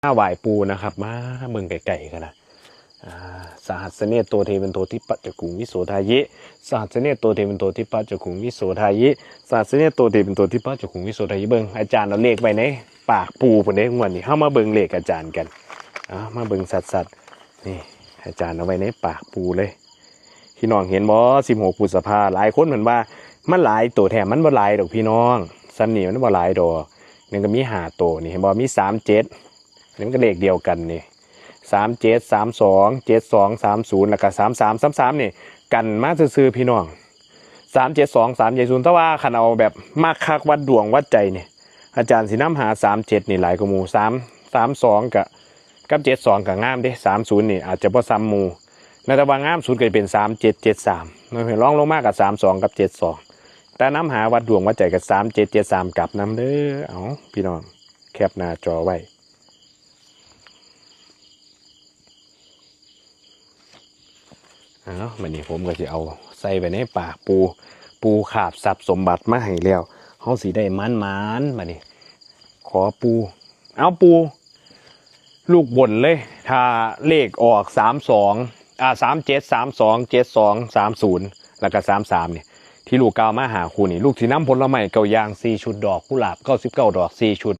ไหว้ปูนะครับมาเมืองไก่ๆกันนะสหัสเนตโตเทเป็นโตทิปัจจกุงวิโสทายะสหัสเนตโตเทเป็นโตทิปัจจกุงวิโสทายะสหัสเนตโตเทเป็นโตทิปัจจกุงวิโสทายะเบิ่งอาจารย์เอาเลขไปในปากปูคนนี้งวดนี้เข้ามาเบิ่งเลขอาจารย์กันมาเบิ่งสัตว์นี่อาจารย์เอาไว้ในปากปูเลยพี่น้องเห็นบ่16 พฤษภาหลายคนเหมือนว่ามันหลายตัวแถมมันบ่หลายดอกพี่น้องซ้ำนี่มันบ่หลายดอกนี่ก็มี5ตัวนี่เห็นบ่มี37นี่มันก็เลขเดียวกันนี่37 32 72 30แล้วก็33 33นี่กันมาซื่อๆพี่น้อง372 370แต่ว่าคันเอาแบบมากคักวัดดวงวัดใจนี่อาจารย์สินำหา37นี่หลายกว่าหมู่32กับ72ก็งามเด้30นี่อาจจะบ่ซ้ำหมู่แต่ว่างามสุดก็จะเป็น3773มันลองลงมากับ32กับ72แต่น้ำหาวัดดวงวัดใจกับ3773กลับนำเด้อเอาพี่น้องแคปหน้าจอไว้วันนี้ผมก็จะเอาใส่ไปในปากปูขาบสับสมบัติมาให้แล้วเขาสีได้มันมาดิขอปูลูกบนเลยถ้าเลขออก37 32 72 30แล้วก็33เนี่ยที่ลูกเก้ามาหาคูนี่ลูกสีน้ำผลไม้เก้าอย่าง4 ชุดดอกกุหลาบ99 ดอก4 ชุด